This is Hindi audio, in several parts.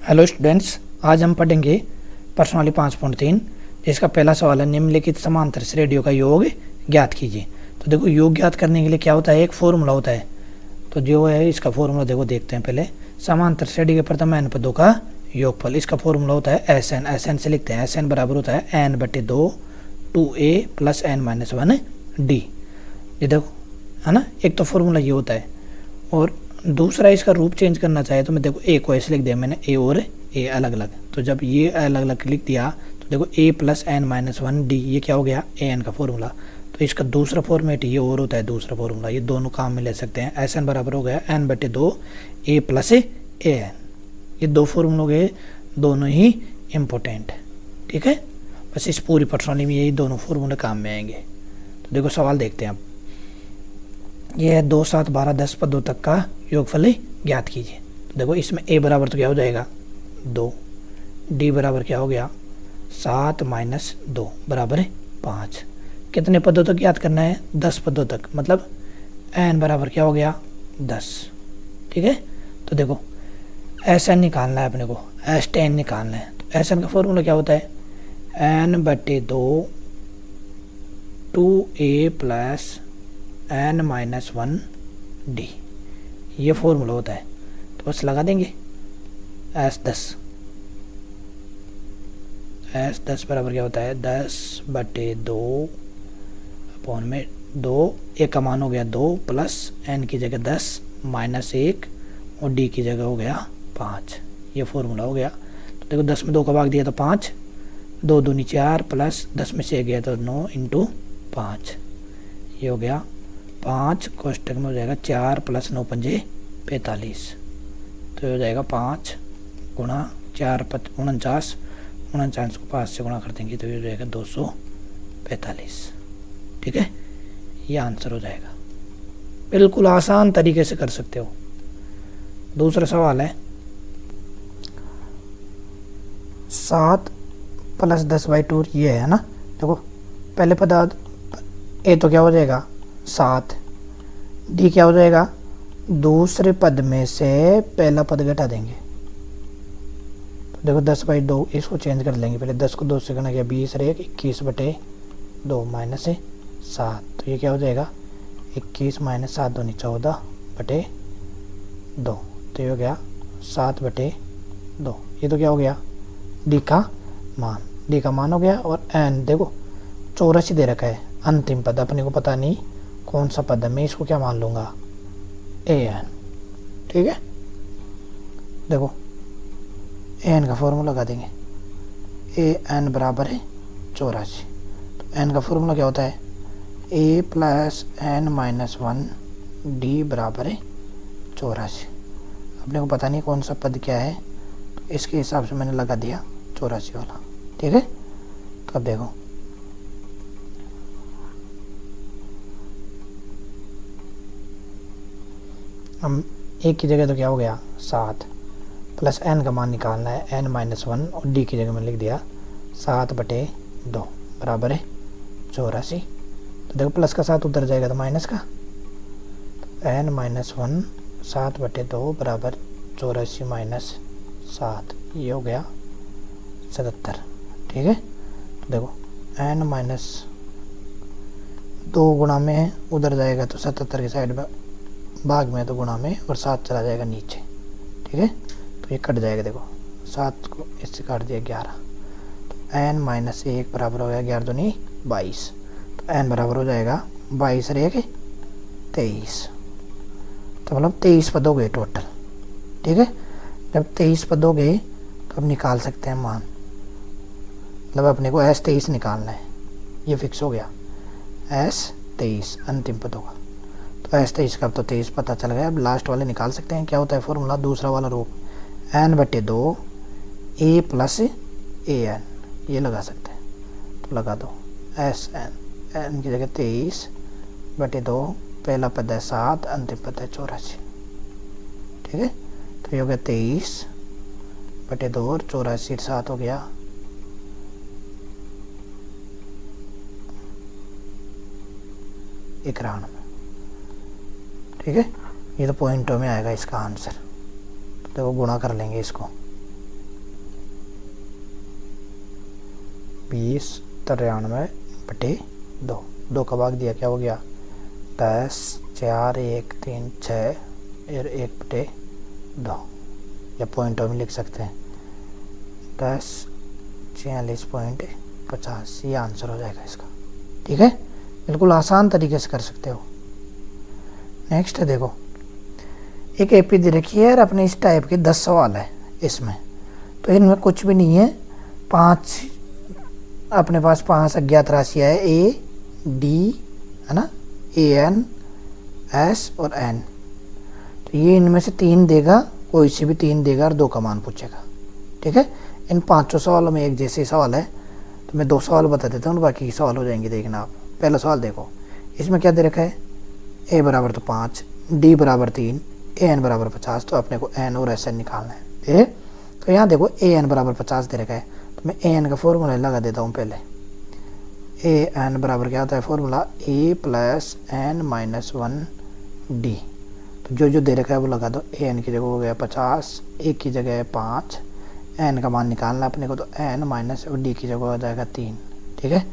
हेलो स्टूडेंट्स, आज हम पढ़ेंगे प्रश्नावली 5.3 जिसका पहला सवाल है निम्नलिखित समांतर श्रेणियों का योग ज्ञात कीजिए। तो देखो, योग ज्ञात करने के लिए क्या होता है, एक फॉर्मूला होता है। तो जो है इसका फॉर्मूला देखो, देखते हैं पहले। समांतर श्रेणी के प्रथम एन पदों का योगफल, इसका फॉर्मूला होता है एस एन। एस एन से लिखते हैं, एस एन बराबर होता है एन बटे 2 2a plus n minus 1 d. ये देखो है ना, एक तो फॉर्मूला ये होता है। और दूसरा इसका रूप चेंज करना चाहे तो मैं देखो ए को ऐसे लिख दिया मैंने, ए और ए अलग अलग। तो जब ये अलग अलग लिख दिया तो देखो ए प्लस एन माइनस 1 डी, ये क्या हो गया, ए एन का फॉर्मूला। तो इसका दूसरा फॉर्मेट ये और होता है, दूसरा फॉर्मूला। ये दोनों काम में ले सकते हैं। एस एन बराबर हो गया एन बटे 2 ए प्लस ए एन। ये दो फॉर्मूले हो गए, दोनों ही इम्पोर्टेंट। ठीक है, बस इस पूरी प्रश्नावली में यही दोनों फॉर्मूले काम में आएंगे। तो देखो सवाल देखते हैं अब। ये है 2 7 12 10 पदों तक का योगफल ज्ञात कीजिए। तो देखो इसमें a बराबर तो क्या हो जाएगा 2, d बराबर क्या हो गया 7 माइनस 2 बराबर है 5। कितने पदों तक ज्ञात करना है, 10 पदों तक, मतलब n बराबर क्या हो गया 10। ठीक है, तो देखो एस एन निकालना है अपने को, एस टेन निकालना है। तो एस एन का फॉर्मूला क्या होता है, n बटे 2 2a plus n minus 1 d, ये फॉर्मूला होता है। तो बस लगा देंगे एस 10 बराबर क्या होता है 10 बटे 2 अपॉन में 2, एक का मान हो गया 2 प्लस एन की जगह 10 माइनस 1 और डी की जगह हो गया 5। ये फॉर्मूला हो गया। तो देखो 10 में 2 का भाग दिया तो 5, 2 दूनी 4 प्लस 10 में से गया तो 9 इंटू 5। ये हो गया 5 कोष्टक में हो जाएगा 4 प्लस 9 पंजे 45। तो हो जाएगा 5 गुणा 4 49, 49 को 5 से गुणा कर देंगे तो ये हो जाएगा 245। ठीक है, ये आंसर हो जाएगा। बिल्कुल आसान तरीके से कर सकते हो। दूसरा सवाल है 7 प्लस 10/2, ये है ना। देखो पहले पद ए तो क्या हो जाएगा 7, डी क्या हो जाएगा, दूसरे पद में से पहला पद घटा देंगे। तो देखो 10/2, इसको चेंज कर लेंगे। पहले 10 को 2 से गुणा किया 20 और 1 21 बटे 2 माइनस 7। तो ये क्या हो जाएगा 21 माइनस 7 दूनी 14 बटे 2। तो ये हो गया 7 बटे 2। ये तो क्या हो गया डी का मान हो गया। और एन देखो 84 दे रखा है, अंतिम पद अपने को पता नहीं कौन सा पद है, मैं इसको क्या मान लूँगा ए एन। ठीक है, देखो ए एन का फॉर्मूला लगा देंगे, ए एन बराबर है 84। तो एन का फॉर्मूला क्या होता है, ए प्लस एन माइनस 1 डी बराबर है 84। अपने को पता नहीं कौन सा पद क्या है, तो इसके हिसाब से मैंने लगा दिया 84 वाला। ठीक है, तो अब देखो हम एक की जगह तो क्या हो गया 7 प्लस एन का मान निकालना है एन माइनस 1 और डी की जगह में लिख दिया 7 बटे 2 बराबर है 84। तो देखो प्लस का 7 उधर जाएगा तो माइनस का, तो एन माइनस 1 7 बटे 2 बराबर 84 माइनस 7, ये हो गया 77। ठीक है, तो देखो एन माइनस 2 गुणा में उधर जाएगा तो 77 की साइड में भाग में तो गुणा में, और 7 चला जाएगा नीचे। ठीक है, तो ये कट जाएगा। देखो 7 को इससे काट दिया 11। तो एन माइनस 1 बराबर हो गया 11 दूनी 22। तो एन बराबर हो जाएगा 22 और 1 23। तो मतलब 23 पद हो गए टोटल। ठीक है, जब 23 पद हो गए तो अब निकाल सकते हैं मान, मतलब अपने को एस 23 निकालना है। ये फिक्स हो गया एस 23 अंतिम पदों का। तो एस 23 का अब तो 23 पता चल गया। अब लास्ट वाले निकाल सकते हैं। क्या होता है फॉर्मूला, दूसरा वाला रूप एन बटे 2 ए प्लस ए एन, ये लगा सकते हैं। तो लगा दो एस एन की जगह 23 बटे 2, पहला पद है 7, अंतिम पद है 84। ठीक है, तो ये हो गया 23 बटे 2 और 84 7 हो गया 91। ठीक है, ये तो पॉइंटों में आएगा इसका आंसर। तो देखो गुणा कर लेंगे इसको, 2093/2। 2 का भाग दिया क्या हो गया 10, 4, 1, 3, 6 और 1/2, या पॉइंटों में लिख सकते हैं 10, 46.50। ये आंसर हो जाएगा इसका। ठीक है, बिल्कुल आसान तरीके से कर सकते हो। नेक्स्ट है देखो, एक एपी दे रखी है और अपने इस टाइप के 10 सवाल है इसमें, तो इनमें कुछ भी नहीं है। 5 अपने पास 5 अज्ञात राशियाँ है, ए डी है ना, ए एन एस और एन। तो ये इनमें से 3 देगा, कोई से भी 3 देगा और 2 का मान पूछेगा। ठीक है, इन 5 सवालों में एक जैसे सवाल है, तो मैं 2 सवाल बता देता हूँ, बाकी सवाल हो जाएंगे। देखना आप, पहला सवाल देखो, इसमें क्या दे रखा है, ए बराबर तो 5, डी बराबर 3, ए एन बराबर 50। तो अपने को एन और एस एन निकालना है। तो यहाँ देखो ए एन बराबर 50 दे रखा है, तो मैं ए एन का फॉर्मूला लगा देता हूँ पहले। ए एन बराबर क्या होता है फॉर्मूला, ए प्लस एन माइनस 1 डी। तो जो दे रखा है वो लगा दो। ए एन की जगह हो गया 50, ए की जगह है 5, एन का मान निकालना अपने को, तो एन माइनस और डी की जगह हो जाएगा 3। ठीक है,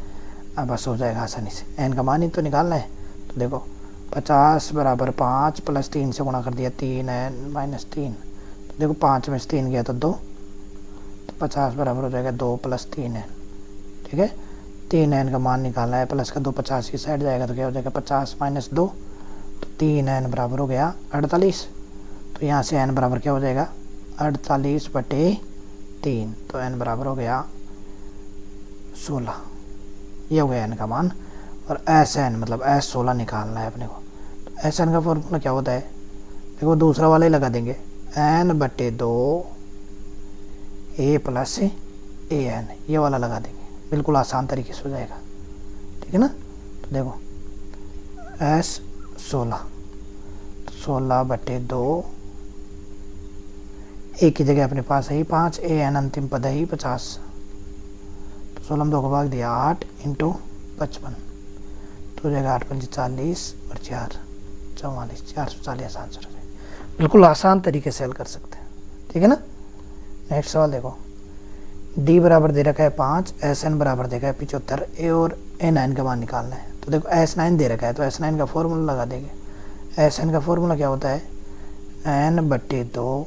अब बस हो जाएगा आसानी से, एन का मान ही तो निकालना है। तो देखो 50 बराबर 5 प्लस 3 से गुणा कर दिया 3 एन माइनस 3। तो देखो 5 में से 3 गया तो 2, तो 50 बराबर हो जाएगा 2 प्लस 3 एन। ठीक है, 3 एन का मान निकालना है, प्लस का 2 50 की साइड जाएगा, तो क्या हो जाएगा 50 माइनस 2, तो 3 एन बराबर हो गया 48। तो यहाँ से एन बराबर क्या हो जाएगा 48/3। तो एन बराबर हो गया 16। ये हो गया एन का मान। और एस एन मतलब एस 16 निकालना है अपने को। तो एस एन का फॉर्मूला क्या होता है, देखो दूसरा वाला ही लगा देंगे, n/2 A plus A N, ये वाला लगा देंगे, बिल्कुल आसान तरीके से हो जाएगा। ठीक है ना, तो देखो एस 16, 16/2, ए की जगह अपने पास है ही 5, ए एन अंतिम पद है ही 50। तो 16 में 2 का भाग दिया 8 × 55, तो हो जाएगा 8 × 5 = 40 और 4 = 44, 440 आंसर हो जाएगा। बिल्कुल आसान तरीके से हल कर सकते हैं। ठीक है ना, नेक्स्ट सवाल देखो, डी बराबर दे रखा है 5, एस एन बराबर देखा है 75, ए और ए 9 का मान निकालना है। तो देखो एस 9 दे रखा है, तो एस 9 का फॉर्मूला लगा देंगे। एस एन का फॉर्मूला क्या होता है, n/2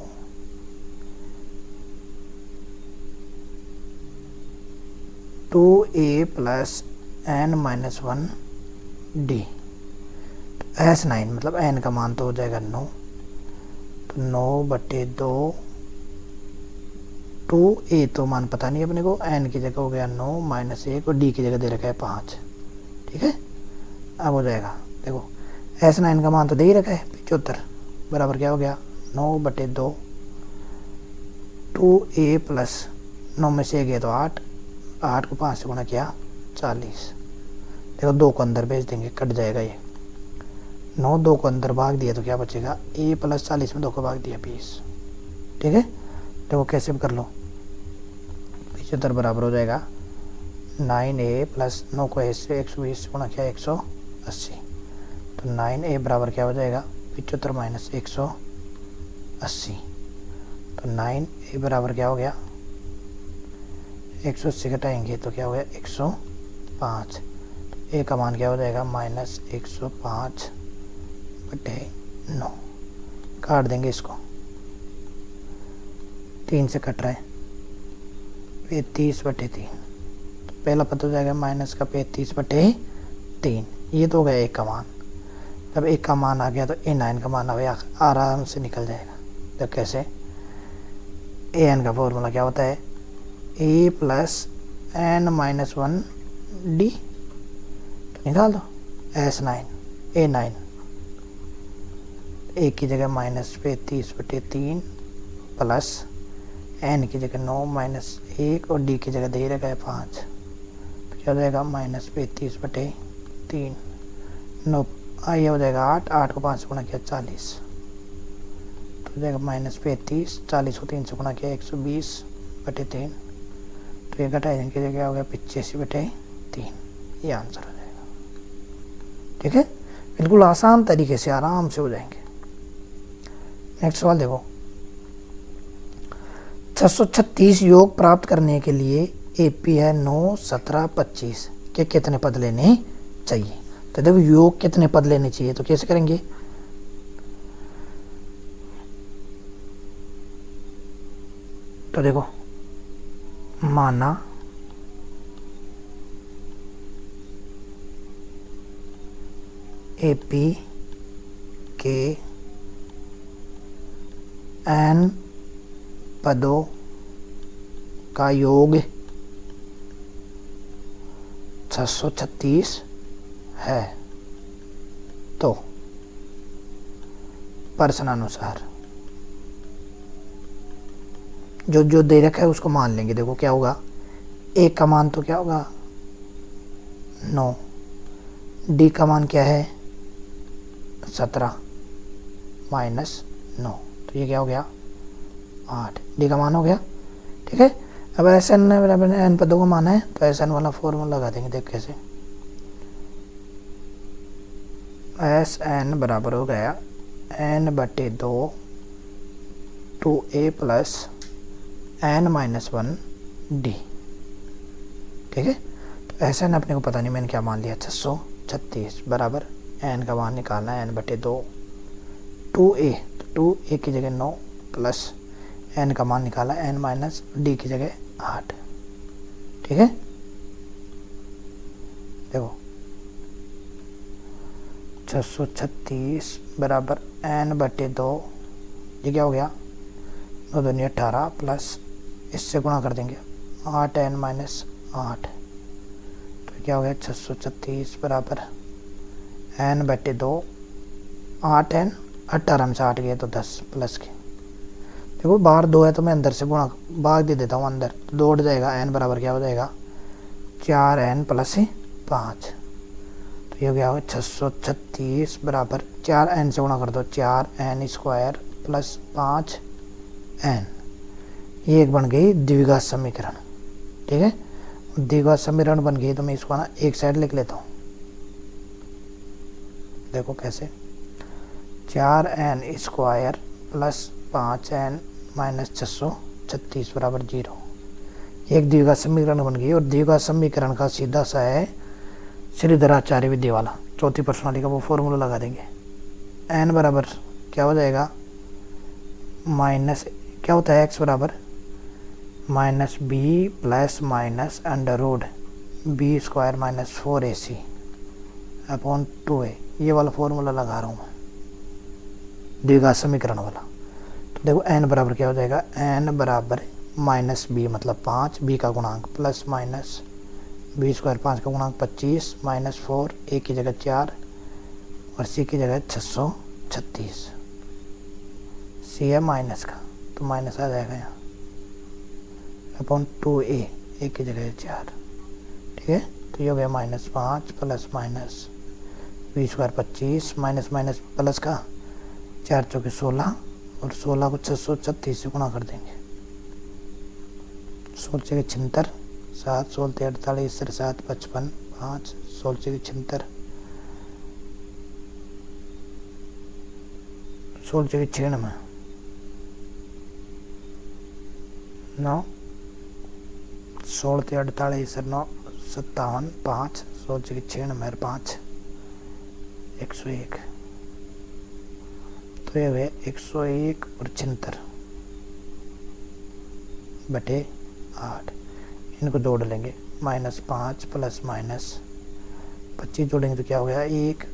2a plus n minus 1 D. S 9 मतलब n का मान तो हो जाएगा 9, तो 9/2 2a तो मान पता नहीं अपने को, n की जगह हो गया 9 माइनस 1 और d की जगह दे रखा है 5। ठीक है, अब हो जाएगा, देखो एस 9 का मान तो दे ही रखा है 75, बराबर क्या हो गया 9/2 2a प्लस 9 में से गया तो 8, 8 को 5 से गुणा किया 40। देखो 2 को अंदर भेज देंगे, कट जाएगा ये 9, 2 को अंदर भाग दिया तो क्या बचेगा, a प्लस 40 में 2 को भाग दिया 20। ठीक है, देखो कैसे भी कर लो, 75 बराबर हो जाएगा 9a प्लस 9 को a से 120 गुणा किया 180। तो 9a बराबर क्या हो जाएगा 75 माइनस 180। तो 9a बराबर क्या हो गया 180 घटाएंगे तो क्या हो गया 105। तो a का मान क्या हो जाएगा -105/9। काट देंगे इसको, 3 से कट रहा है 35/3। पहला पद हो जाएगा माइनस का 35/3। ये तो हो गया 1 का मान। जब 1 का मान आ गया तो ए 9 का मान आराम से निकल जाएगा। तो कैसे, ए एन का फॉर्मूला क्या होता है, ए प्लस एन माइनस 1 डी। तो निकाल दो एस 9 ए 9, ए की जगह -35/3 प्लस एन की जगह 9 माइनस 1 और डी की जगह दे रखा है 5। तो क्या हो जाएगा -35/3, 9 ये हो जाएगा 8, 8 को 5 से गुणा किया 40। तो हो जाएगा -35, 40 को 3 से गुणा किया 120/3। तो ये घटाएंगे की जगह हो गया 85/3। ये आंसर हो जाएगा। ठीक है, बिल्कुल आसान तरीके से आराम से हो जाएंगे। नेक्स्ट सवाल देखो, 636 योग प्राप्त करने के लिए AP है 9, 17, 25 के कितने पद लेने चाहिए। तो देखो योग कितने पद लेने चाहिए, तो कैसे करेंगे, तो देखो माना AP के n पदों का योग 636 है, तो प्रश्नानुसार जो जो दे रखा है उसको मान लेंगे। देखो क्या होगा, ए का मान तो क्या होगा 9, डी का मान क्या है 17 माइनस 9, तो ये क्या हो गया 8, डी का मान हो गया। ठीक है, अब एस एन बराबर एन पदों का मान है, तो एस एन वाला फॉर्मूला लगा देंगे। देख कैसे, एस एन बराबर हो गया एन बटे 2 2a plus n minus 1 D. ठीक है, तो एस एन अपने को पता नहीं, मैंने क्या मान लिया 636 बराबर एन का मान निकालना है एन बटे 2 2a, तो 2a की जगह 9 प्लस एन का मान निकाला एन माइनस डी की जगह 8। ठीक है, देखो 636 बराबर एन बटे 2, ये क्या हो गया 2 दूनी 18 प्लस इससे गुणा कर देंगे 8 एन माइनस 8, तो क्या हो गया 636 बराबर एन बटे 2 8 एन 18 में से 8 गए तो 10 प्लस के, देखो बाहर 2 है तो मैं अंदर से गुणा भाग दे देता हूँ अंदर, तो 2 उड़ जाएगा, एन बराबर क्या हो जाएगा 4 एन प्लस 5, तो ये क्या होगा 636 बराबर 4 एन से गुणा कर दो 4 एन स्क्वायर प्लस 5 एन, ये एक बन गई द्विघात समीकरण। ठीक है, द्विघात समीकरण बन गई तो मैं इसको ना एक साइड लिख लेता हूँ। देखो कैसे, 4 n square plus 5 n minus 636 बराबर 0, एक द्विघात समीकरण बन गई। और द्विघात समीकरण का सीधा सा है श्रीधराचार्य विधि वाला, चौथी प्रश्नावली का वो फॉर्मूला लगा देंगे। एन बराबर क्या हो जाएगा माइनस, क्या होता है एक्स बराबर minus b plus minus under root b square minus 4ac upon 2a, ये वाला फॉर्मूला लगा रहा हूँ मैं द्विघात समीकरण वाला। तो देखो n बराबर क्या हो जाएगा, n बराबर माइनस बी मतलब 5, बी का गुणांक प्लस माइनस बी स्क्वायर 5 का गुणांक 25 माइनस 4, a की जगह 4 और c की जगह 636, c है माइनस का तो माइनस आ जाएगा यहाँ अपॉन 2a, a की जगह 4। ठीक है, तो ये हो गया minus 5 plus minus b square 25 minus minus plus का 4 चौके 16 और 16 को 636 से गुणा कर देंगे, 16 के 76, 7 16 48 7 55 5 16 के 76 16 के 96 9 16 के 48 9 57 5 16 के 96 5 101, तो ये हुए 101 और 76 बटे 8, इनको जोड़ लेंगे माइनस 5 प्लस माइनस 25 जोड़ेंगे तो क्या हो गया 1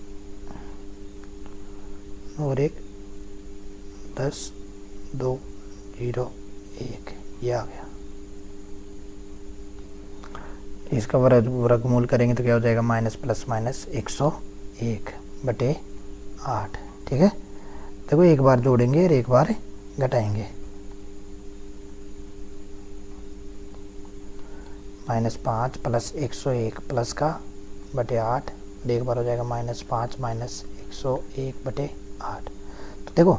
और 1 10 2 0 1, ये आ गया। इसका वर्गमूल करेंगे तो क्या हो जाएगा माइनस प्लस माइनस 101 बटे 8। ठीक है, देखो एक बार जोड़ेंगे और एक बार घटाएंगे, माइनस 5 प्लस 101 प्लस का बटे 8, एक बार हो जाएगा माइनस 5 माइनस 101 बटे 8। तो देखो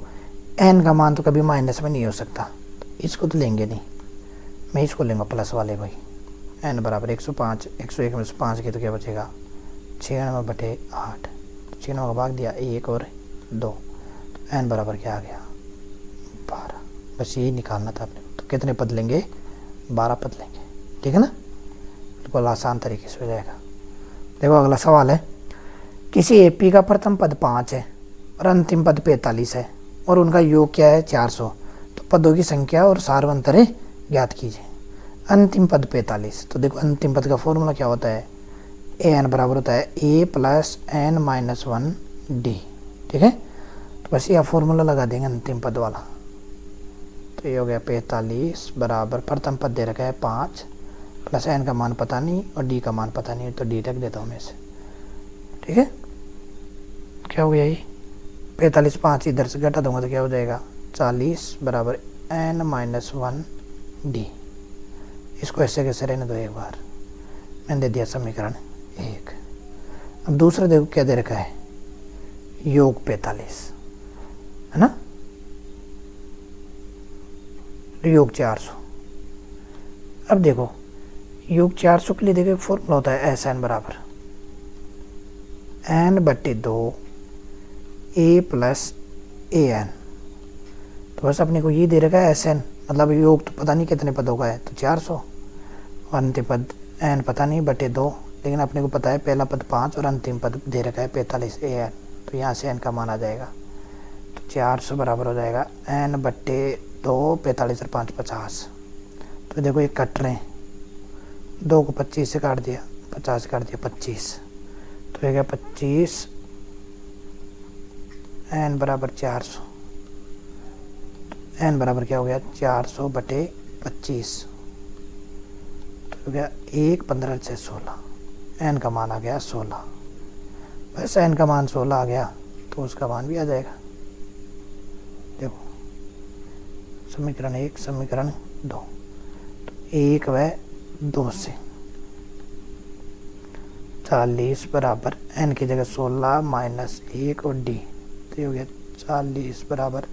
n का मान तो कभी माइनस में नहीं हो सकता, तो इसको तो लेंगे नहीं, मैं इसको लेंगे प्लस वाले भाई। n बराबर 105, 101 में से 5 के तो क्या बचेगा 96 बटे 8, 96 का भाग दिया 1 और 2, तो n बराबर क्या आ गया 12। बस यही निकालना था अपने को, तो कितने पद लेंगे 12 पद लेंगे। ठीक है ना। बिल्कुल आसान तरीके से हो जाएगा। देखो अगला सवाल है, किसी एपी का प्रथम पद 5 है और अंतिम पद 45 है और उनका योग क्या है 400, तो पदों की संख्या और सार्वंतर ज्ञात कीजिए। अंतिम पद 45, तो देखो अंतिम पद का फॉर्मूला क्या होता है, ए एन बराबर होता है ए प्लस एन माइनस 1 डी। ठीक है, तो बस यह फॉर्मूला लगा देंगे अंतिम पद वाला। तो ये हो गया 45 बराबर प्रथम पद दे रखा है 5 प्लस एन का मान पता नहीं और डी का मान पता नहीं, तो डी रख देता हूँ मैं से। ठीक है, क्या हो गया ये 45, 5 इधर से घटा दूंगा तो क्या हो जाएगा 40 बराबर एन माइनस 1 डी। इसको ऐसे कैसे रहने दो, एक बार मैंने दे दिया समीकरण 1। अब दूसरा देखो क्या दे रखा है, योग 45 है ना, योग 400। अब देखो योग 400 के लिए देखो फॉर्मूला होता है एस एन बराबर एन बट्टे 2 ए प्लस ए एन। तो बस अपने को ये दे रखा है एस एन, मतलब योग तो पता नहीं कितने पदों का है, तो 400 और अंतिम पद एन पता नहीं बटे 2, लेकिन अपने को पता है पहला पद 5 और अंतिम पद दे रखा है 45 ए एन, तो यहाँ से एन का मान आ जाएगा। तो 400 बराबर हो जाएगा एन बट्टे 2, 45 और 5 50। तो देखो ये कट रहे हैं, 2 को 25 से काट दिया, 50 से काट दिया 25, तो ये गया 25 एन बराबर 400। एन बराबर क्या हो गया 400 बटे 25, तो हो गया 1 15 से 16, एन का मान आ गया 16। बस एन का मान 16 आ गया तो उसका मान भी आ जाएगा। देखो समीकरण 1 समीकरण 2, तो 1 व 2 से 40 बराबर एन की जगह 16 माइनस 1 और डी, तो ये हो गया 40 बराबर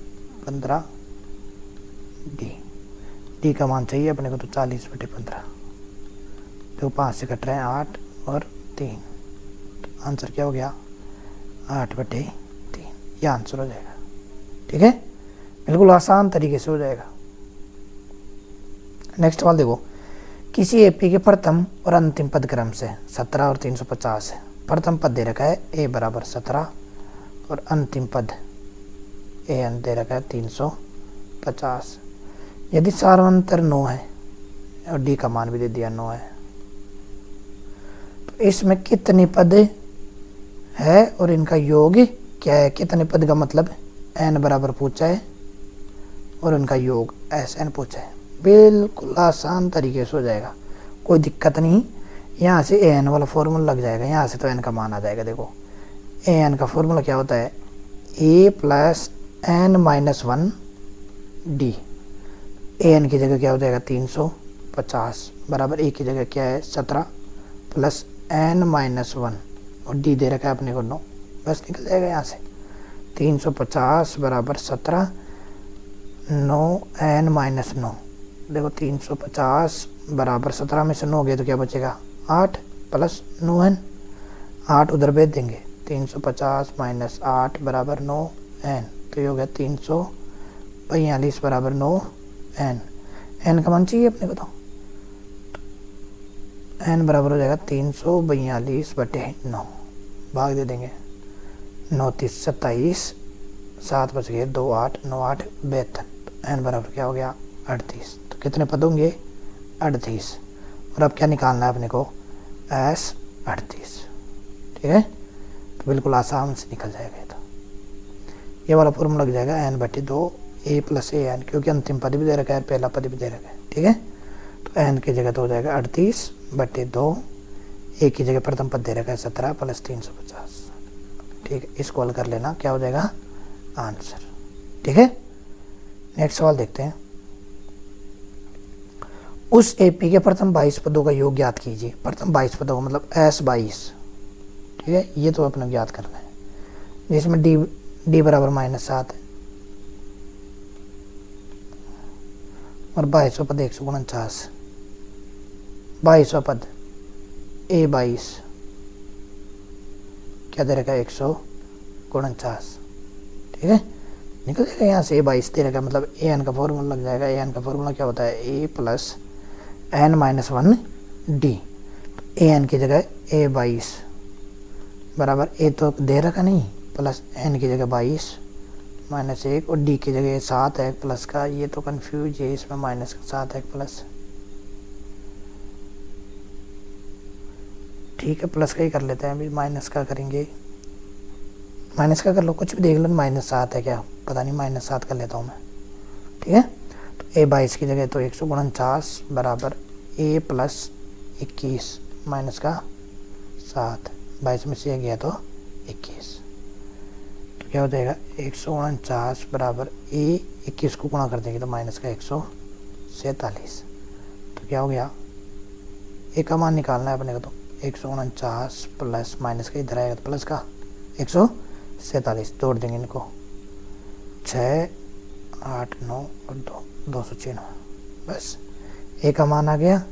15 डी। डी का मान चाहिए अपने को, तो 40 बटे 15, तो 5 से कट रहे हैं 8 और 3, तो आंसर क्या हो गया 8 बटे 3, यह आंसर हो जाएगा। ठीक है, बिल्कुल आसान तरीके से हो जाएगा। नेक्स्ट सवाल देखो, किसी एपी के प्रथम और अंतिम पद क्रम से 17 और 350 है। प्रथम पद दे रखा है ए बराबर 17 और अंतिम पद ए एन दे रखा है 350। यदि सार्वंतर 9 है और डी का मान भी दे दिया 9 है, तो इसमें कितने पद है और इनका योग क्या है। कितने पद का मतलब एन बराबर पूछा है और उनका योग एस एन पूछा है। बिल्कुल आसान तरीके से हो जाएगा, कोई दिक्कत नहीं। यहाँ से ए एन वाला फॉर्मूला लग जाएगा, यहाँ से तो एन का मान आ जाएगा। देखो ए एन का फॉर्मूला क्या होता है, ए plus n minus 1 D. A N की जगह क्या हो जाएगा 350 बराबर ए की जगह क्या है 17 प्लस एन माइनस 1 और डी दे रखा है अपने को 9, बस निकल जाएगा यहाँ से। 350 बराबर 17 9 एन माइनस 9। देखो 350 बराबर 17 में से 9 गए तो क्या बचेगा 8 प्लस 9 एन, 8 उधर भेज देंगे। 350 माइनस 8 बराबर 9 एन, तो ये हो गया 342 बराबर 9 एन। एन का मान चाहिए अपने को, तो एन बराबर हो जाएगा 342 बटे 9, भाग दे देंगे 9 30 27, 7 बच गए 2 8 9 8 72, तो एन बराबर क्या हो गया 38। तो कितने पद होंगे 38, और अब क्या निकालना है अपने को एस 38। ठीक है, तो बिल्कुल आसान से निकल जाएगा ये। तो ये वाला फॉर्मूला लग जाएगा एन बटे 2 ए प्लस ए एन, क्योंकि अंतिम पद भी दे रखा है पहला पद भी दे रखा है। ठीक है, तो एन की जगह तो हो जाएगा 38 बटे 2, ए की जगह प्रथम पद दे रखा है 17 प्लस 350। ठीक है, इसको हल कर लेना, क्या हो जाएगा आंसर। ठीक है, नेक्स्ट सवाल देखते हैं। उस एपी के प्रथम 22 पदों का योग ज्ञात कीजिए। प्रथम 22 पदों का मतलब एस 22। ठीक है, ये तो अपने ज्ञात करना है, जिसमें डी बराबर -7 है और 22वां पद 149, 22वां पद ए 22 क्या दे रखा है 149। ठीक है, निकल जाएगा यहाँ से ए 22 दे रखा है, मतलब ए एन का फॉर्मूला लग जाएगा। ए एन का फॉर्मूला क्या होता है ए plus n minus 1 D. A N की जगह ए 22 बराबर ए तो दे रखा नहीं प्लस एन की जगह 22 माइनस 1 और डी की जगह 7 है प्लस का, ये तो कंफ्यूज है, इसमें माइनस का 7 है प्लस, ठीक है प्लस का ही कर लेते हैं, अभी माइनस का करेंगे, माइनस का कर लो, कुछ भी देख लो, -7 है क्या पता नहीं, -7 कर लेता हूँ मैं, ठीक है। तो ए 22 की जगह तो 149 बराबर ए प्लस 21 माइनस का 7, 22 में से गया तो 21, तो क्या हो जाएगा 149 बराबर ए 21 को गुणा कर देंगे तो माइनस का 147, तो क्या हो गया ए का मान निकालना है अपने को, तो 149 प्लस माइनस का इधर आएगा तो प्लस का 147, तोड़ देंगे इनको, 6 8 9 और 2 296, बस ए का मान आ गया।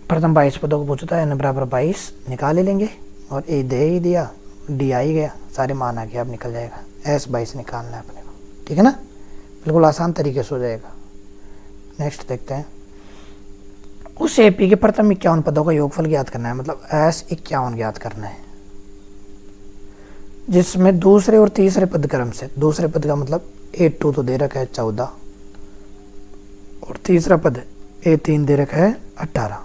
प्रथम 22 पदों को पूछता है, n बराबर 22 निकाल ही लेंगे और ए दे ही दिया, डी आ ही गया, सारे मान आ गया, अब निकल जाएगा, एस 22 निकालना है अपने को, ठीक है ना, बिल्कुल आसान तरीके से हो जाएगा। नेक्स्ट देखते हैं, उस एपी के प्रथम 51 पदों का योगफल ज्ञात करना है, मतलब एस 51 ज्ञात करना है, जिसमें दूसरे और तीसरे पद क्रम से, दूसरे पद का मतलब A2 तो दे रखा है 14 और तीसरा पद A3 दे रखा है 18,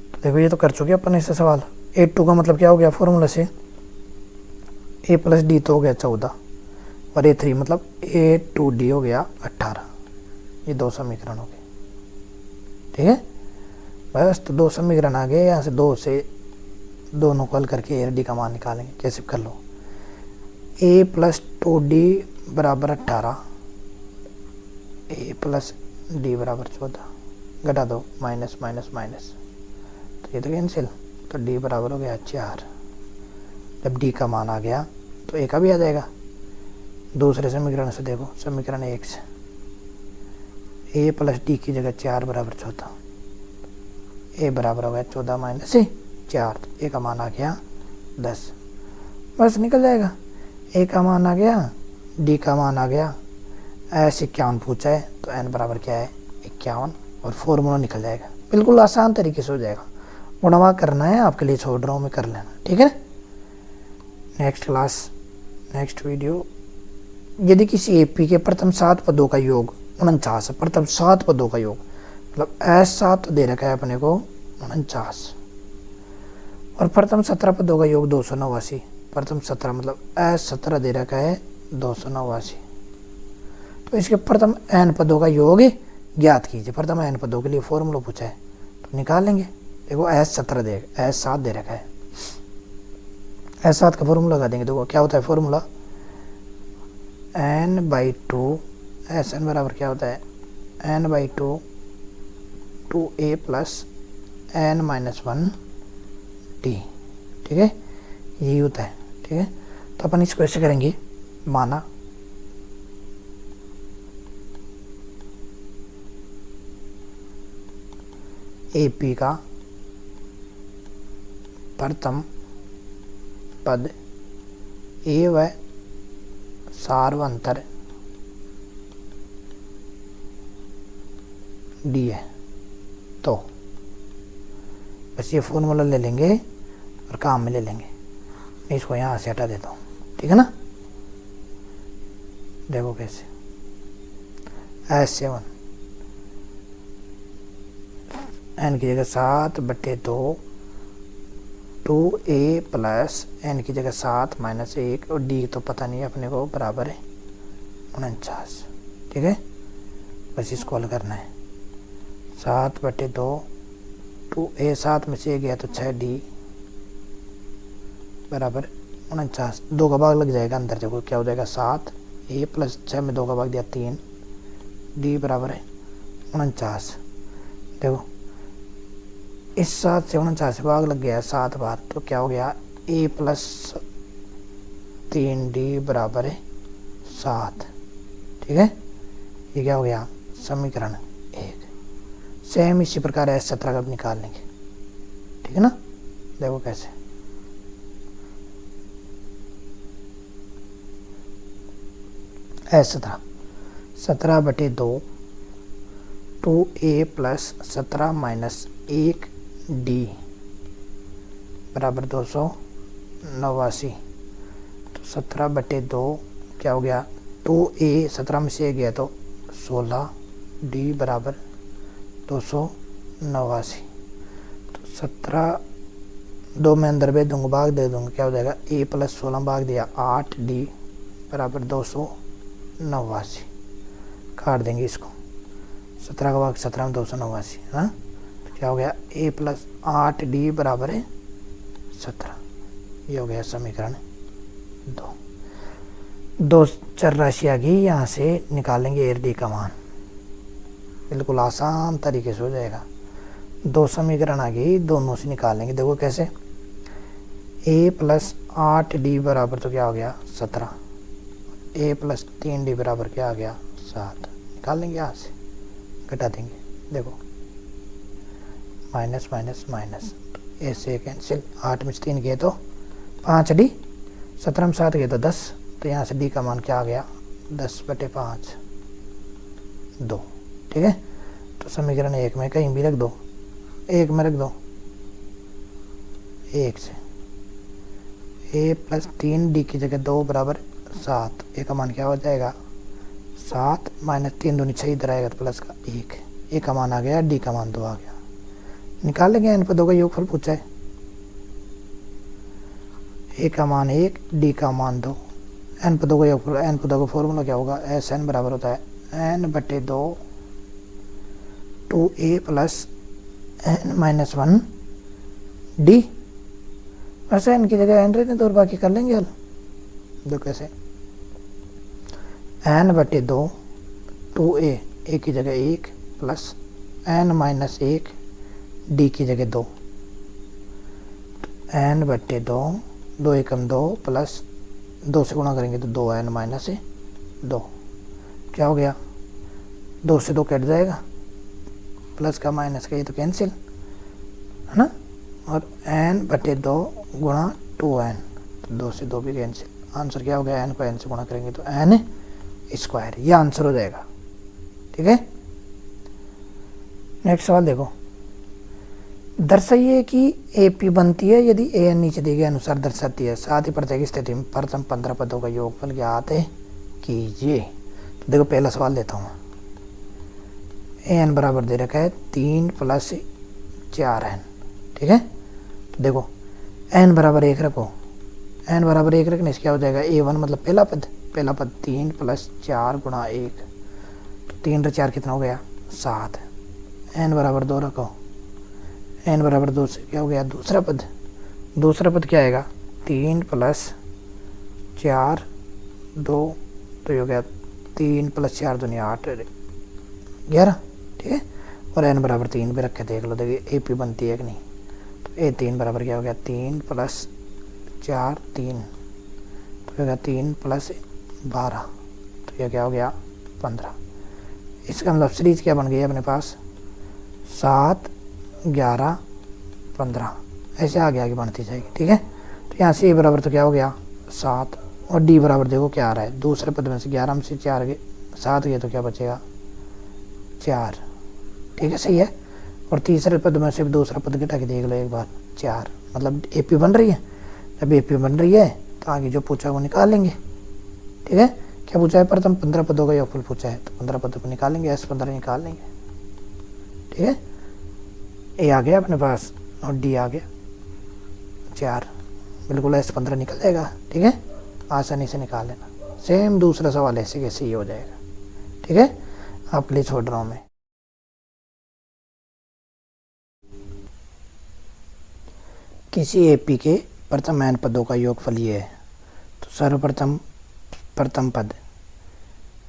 तो देखो ये तो कर चुके अपन इससे सवाल। A2 का मतलब क्या हो गया फॉर्मूला से, A प्लस डी तो हो गया 14 और A3 मतलब A2D हो गया 18, ये 2 समीकरण हो गए, ठीक है, बस तो 2 समीकरण आ गए, यहाँ से 2 से दोनों को हल करके A डी का मान निकालेंगे, कैसे कर लो, A प्लस 2D बराबर 18, A प्लस डी बराबर 14, घटा दो माइनस माइनस माइनस, तो ये तो कैंसिल, तो D बराबर हो गया 4, जब D का मान आ गया तो A का भी आ जाएगा, दूसरे समीकरण से देखो, समीकरण 1 से A प्लस डी की जगह 4 बराबर 14, A बराबर हो गया 14 माइनस 4, तो A का मान आ गया 10, बस निकल जाएगा, A का मान आ गया, D का मान आ गया, एस 51 पूछा है तो n बराबर क्या है 51 और फॉर्मूला निकल जाएगा, बिल्कुल आसान तरीके से हो जाएगा, गुणा करना है आपके लिए छोड़ रहा हूँ मैं, कर लेना, ठीक है। नेक्स्ट क्लास, नेक्स्ट वीडियो, यदि किसी एपी के प्रथम 7 पदों का योग 49 है, प्रथम 7 पदों का योग मतलब S7 दे रखा है अपने को 49 और प्रथम 17 पदों का योग 289, प्रथम 17 मतलब S17 दे रखा है 289, तो इसके प्रथम n पदों का योग ज्ञात कीजिए, प्रथम n पदों के लिए फॉर्मूला पूछा है तो निकाल लेंगे, देखो S17 दे, S7 दे रखा है, S7 का फॉर्मूला लगा देंगे, देखो क्या होता है फॉर्मूला, n/2 Sn बराबर क्या होता है n/2 2a plus n-1 d, ठीक है, यही होता है, ठीक है। तो अपन इसको ऐसे करेंगे, माना एपी का प्रथम पद ए व सार्वंतर डी है, तो बस ये फॉर्मूला ले लेंगे और काम में ले लेंगे, मैं इसको यहाँ से हटा देता हूँ, ठीक है ना, देखो कैसे, S7 n की जगह 7/2 2a प्लस n की जगह 7 माइनस 1 और d तो पता नहीं अपने को बराबर है 49, ठीक है, बस इसको हल करना है, 7/2 2a 7 में से गया तो 6d बराबर 49, 2 का भाग लग जाएगा अंदर, देखो क्या हो जाएगा 7 a प्लस 6 में 2 का भाग दिया 3 d बराबर है 49, देखो इस 7 से 49 से भाग लग गया 7 बार, तो क्या हो गया a प्लस 3d बराबर है 7, ठीक है, ये क्या हो गया समीकरण 1। सेम इसी प्रकार S17 का भी निकाल लेंगे, ठीक है ना, देखो कैसे, S17 17/2 2a plus 17 minus 1d बराबर 289। तो 17/2 क्या हो गया, 2a 17 में से गया तो 16d बराबर 289। तो 17 2 में अंदर भेज दूंगा, भाग दे दूंगा, क्या हो जाएगा a प्लस 16 भाग दिया 8d बराबर 289। काट देंगे इसको, 17 का भाग 17 में 289। हाँ, तो क्या हो गया a प्लस 8d बराबर है 17। ये हो गया समीकरण 2। चर राशि आ गई, यहाँ से निकालेंगे a और d का मान, बिल्कुल आसान तरीके से हो जाएगा। 2 समीकरण आ गई, दोनों से निकालेंगे। देखो कैसे, a प्लस 8d बराबर तो क्या हो गया 17, a प्लस 3d बराबर क्या आ गया 7। निकाल लेंगे, यहाँ से घटा देंगे। देखो माइनस माइनस माइनस, ए से कैंसिल, 8 में से 3 गए तो 5d, 17 में 7 गए तो 10। तो यहाँ से d का मान क्या आ गया 10/5 2। ठीक है, तो समीकरण 1 में कहीं भी रख दो, 1 में रख दो, 1 से a प्लस 3d की जगह 2 बराबर 7। ए का मान क्या हो जाएगा 7 माइनस 3 दूनी 6, इधर आएगा तो प्लस का 1। ए का मान आ गया, डी का मान 2 आ गया। निकालेंगे, n पदों का योगफल पूछा है। ए का मान 1, डी का मान 2, n पदों का योगफल, n पदों का फॉर्मूला क्या होगा, एस एन बराबर होता है n/2 2a plus n-1 d। वैसे n की जगह n रहने दो और बाकी कर लेंगे हल। दो कैसे, n/2 2a, a की जगह 1 प्लस n-1 d की जगह 2, n/2 2 एकम 2 प्लस 2 से गुणा करेंगे तो 2n-2। क्या हो गया, 2 से 2 कट जाएगा, प्लस का माइनस का ये तो कैंसिल है ना, और n/2 गुणा 2n, तो 2 से 2 भी कैंसिल। आंसर क्या हो गया, n को n से गुणा करेंगे तो n स्क्वायर, ये आंसर हो जाएगा। ठीक है, नेक्स्ट सवाल देखो, दर्शाइए कि AP बनती है यदि AN नीचे दिए गए अनुसार दर्शाती है। साथ ही प्रत्येक स्थिति में प्रथम 15 पदों का योगफल ज्ञात कीजिए। तो देखो पहला सवाल लेता हूँ, AN बराबर दे रखा है 3 + 4n। ठीक है, तो देखो n बराबर 1 रखो, n बराबर 1 रखने से क्या हो जाएगा, A1 मतलब पहला पद 3 + 4 × 1, तो 3 और 4 कितना हो गया 7। n बराबर 2 रखो, n बराबर 2 से क्या हो गया दूसरा पद क्या आएगा 3 + 4 2, तो ये हो गया 3 + 4 दूनी 8 11। ठीक है, और n बराबर 3 भी रखे, देख लो, देखिए AP बनती है कि नहीं। तो A3 बराबर क्या हो गया 3 + 4 3, तो होगा 3 + 12, तो यह क्या हो गया 15। इसका मतलब सीरीज क्या बन गई है अपने पास 7 11 15, ऐसे आगे बढ़ती जाएगी। ठीक है, तो यहाँ से A बराबर तो क्या हो गया 7, और D बराबर देखो क्या आ रहा है, दूसरे पद में से 11 में से 4 गए 7 गए तो क्या बचेगा 4। ठीक है, सही है, और तीसरे पद में से दूसरा पद घटा के देख लो एक बार, 4, मतलब AP बन रही है। जब AP बन रही है तो आगे जो पूछा वो निकाल लेंगे। ठीक है, क्या पूछा है, प्रथम 15 पदों का योगफल पूछा है, तो 15 पदों को निकालेंगे, S15 निकाल लेंगे। ठीक है, A आ गया अपने पास और D आ गया 4, बिल्कुल S15 निकल जाएगा। ठीक है, आसानी से निकाल लेना। सेम दूसरा सवाल ऐसे कैसे ही हो जाएगा। ठीक है, आपके लिए छोड़ रहा हूँ मैं। किसी AP के प्रथम n पदों का योगफल ये है, तो सर्वप्रथम प्रथम पद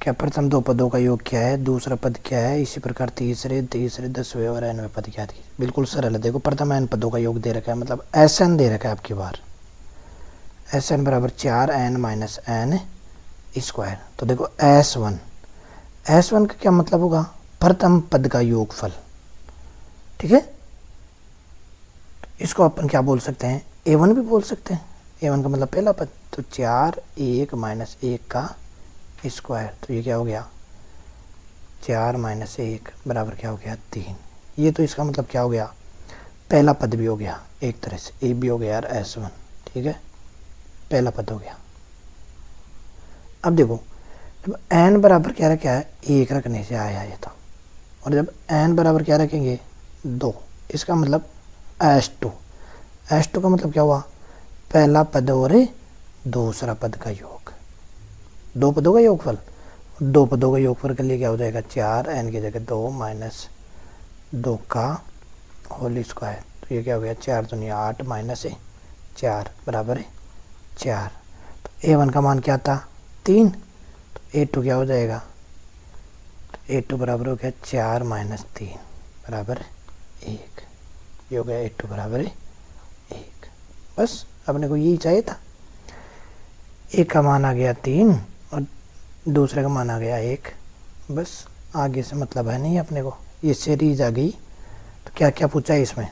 क्या, प्रथम 2 पदों का योग क्या है, दूसरा पद क्या है, इसी प्रकार तीसरे 10वें और 9वें पद क्या थे। बिल्कुल सरल है। देखो प्रथम n पदों का योग दे रखा है, मतलब Sn दे रखा है आपकी बार, Sn बराबर 4n - n स्क्वायर। तो देखो S1 का क्या मतलब होगा, प्रथम पद का योगफल। ठीक है, इसको अपन क्या बोल सकते हैं, A1 भी बोल सकते हैं। A1 का मतलब पहला पद, तो 4 1 - 1 का स्क्वायर, तो ये क्या हो गया 4 माइनस 1 बराबर क्या हो गया 3। ये तो इसका मतलब क्या हो गया, पहला पद भी हो गया एक तरह से, ए भी हो गया यार S1, ठीक है, पहला पद हो गया। अब देखो जब n बराबर क्या रखा है 1 रखने से आया ये था, और जब n बराबर क्या रखेंगे 2, इसका मतलब S2 का मतलब क्या हुआ, पहला पद और दूसरा पद का योग, दो पदों का योगफल, दो पदों का योगफल के लिए क्या हो जाएगा 4, n की जगह 2 माइनस 2 का होल स्क्वायर, तो ये क्या हो गया 4 दूनी 8 माइनस 4 बराबर 4। तो A1 का मान क्या था 3, तो A2 क्या हो जाएगा, तो A2 बराबर हो गया 4 माइनस 3 बराबर 1, ये हो गया A2 बराबर 1। बस अपने को यही चाहिए था, एक का मान आ गया 3 और दूसरे का मान आ गया 1, बस आगे से मतलब है नहीं अपने को, ये सीरीज आ गई। तो क्या क्या पूछा है इसमें,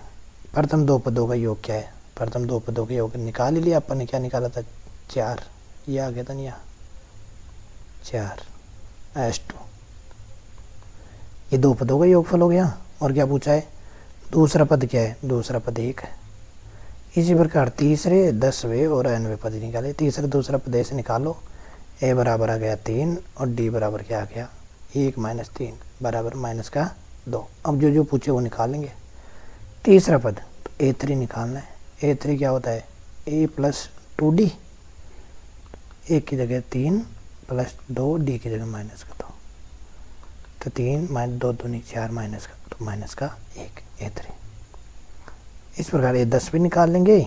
प्रथम दो पदों का योग क्या है, प्रथम दो पदों का योग निकाल ही लिया अपन ने, क्या निकाला था 4, ये आ गया था नहीं 4 S2, ये दो पदों का योगफल हो गया। और क्या पूछा है, दूसरा पद क्या है, दूसरा पद 1 है। इसी प्रकार तीसरे 10वें और 9वें पद निकाले, तीसरा दूसरा पद से निकालो, A बराबर आ गया 3 और D बराबर क्या आ गया 1 माइनस 3 बराबर माइनस का 2। अब जो जो पूछे वो निकालेंगे। तीसरा पद तो A3 निकालना है, A3 क्या होता है A प्लस 2D, 1 की जगह 3 प्लस 2 D की जगह माइनस का 2, तो 3 माइनस 2 दूनी 4 माइनस का, तो माइनस का 1 A3। इस प्रकार A10 भी निकाल लेंगे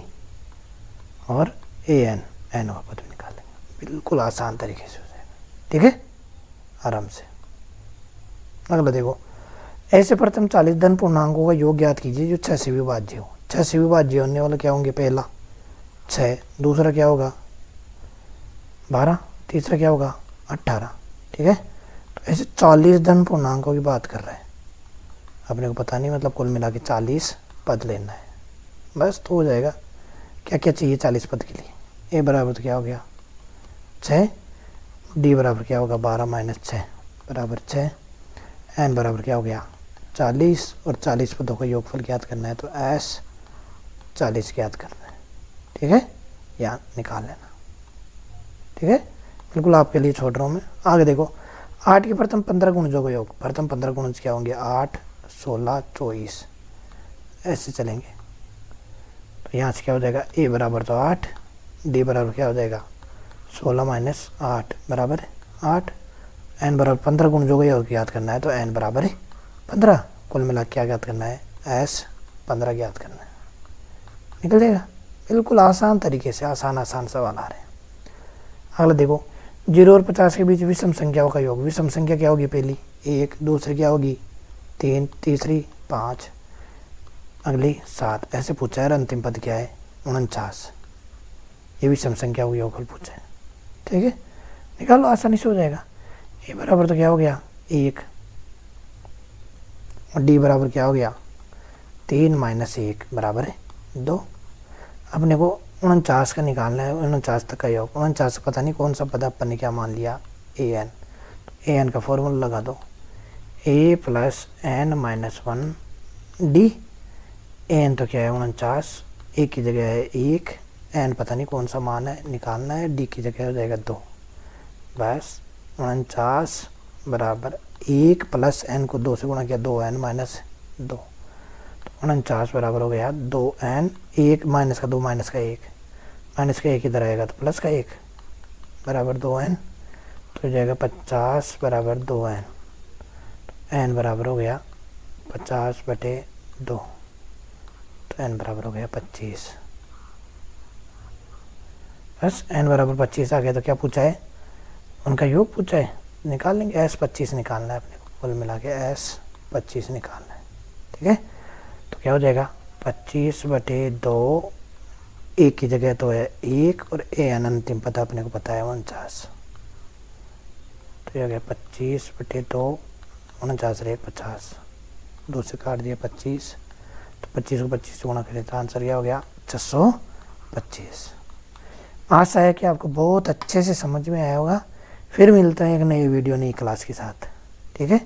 और AN और पद भी निकाल लेंगे, बिल्कुल आसान तरीके से हो जाएगा, ठीक है, आराम से। अगला देखो, ऐसे प्रथम 40 धन पूर्णांकों का योग ज्ञात कीजिए जो 6 से विभाज्य हो। 6 से विभाज्य होने वाले क्या होंगे, पहला 6, दूसरा क्या होगा 12, तीसरा क्या होगा 18, ठीक है। तो ऐसे 40 धन पूर्णांकों की बात कर रहे हैं, अपने को पता नहीं, मतलब कुल मिला के 40 पद लेना है, बस तो हो जाएगा। क्या क्या चाहिए 40 पद के लिए, A बराबर तो क्या हो गया 6, D बराबर क्या होगा 12 माइनस 6 बराबर 6, N बराबर क्या हो गया 40, और 40 पदों का योगफल ज्ञात करना है, तो S 40 ज्ञात करना है, ठीक है, या निकाल लेना, ठीक है, बिल्कुल आपके लिए छोड़ रहा हूँ मैं। आगे देखो, 8 के प्रथम 15 गुणजों का योग, प्रथम 15 गुणज क्या होंगे 8, 16, 24, ऐसे चलेंगे। तो यहाँ से क्या हो जाएगा A बराबर तो 8, D बराबर क्या हो जाएगा 16 माइनस 8 बराबर 8, N बराबर 15 गुणजों का योग ज्ञात करना है, तो N बराबर 15, कुल मिला क्या ज्ञात करना है S 15 ज्ञात करना है, निकल जाएगा, बिल्कुल आसान तरीके से, आसान सवाल आ रहे हैं। अगला देखो, 0 और 50 के बीच विषम संख्याओं का योग, विषम संख्या क्या होगी, पहली 1, दूसरी क्या होगी 3, तीसरी 5, अगली 7, ऐसे पूछा है। अंतिम पद क्या है 49, ये विषम संख्याओं का योगफल पूछा है, ठीक है, निकालो आसानी से हो जाएगा। A बराबर तो क्या हो गया 1, और D बराबर क्या हो गया 3 माइनस 1 बराबर है 2। अपने को 49 का निकालना है, 49 तक का योग, 49 पता नहीं कौन सा पद अपन ने क्या मान लिया AN, तो AN का फॉर्मूला लगा दो, A plus N minus 1 D, AN तो क्या है 49, A की जगह है 1, N पता नहीं कौन सा मान है निकालना है, D की जगह हो जाएगा 2, बस 49 बराबर 1 प्लस N को 2 से गुणा किया 2N माइनस 2, 49 बराबर हो गया 2N, 1 माइनस का 2 माइनस का 1, माइनस का 1 इधर आएगा तो प्लस का 1 बराबर 2N, तो हो जाएगा 50 बराबर 2N, N बराबर हो गया 50/2, तो N बराबर हो गया 25, बस N बराबर 25 आ गया। तो क्या पूछा है, उनका योग पूछा है, निकाल लेंगे, S 25 निकालना है अपने को, कुल मिला के S 25 निकालना है, ठीक है। तो क्या हो जाएगा 25/2, 1 की जगह तो है 1 और AN अंतिम पता अपने को पता है 49, तो ये हो गया 25/2, 49 रहे 50, 2 से काट दिया 25, तो 25 को 25 से गुणा करें तो आंसर क्या हो गया 625। आशा है कि आपको बहुत अच्छे से समझ में आया होगा। फिर मिलते हैं एक नई वीडियो नई क्लास के साथ, ठीक है।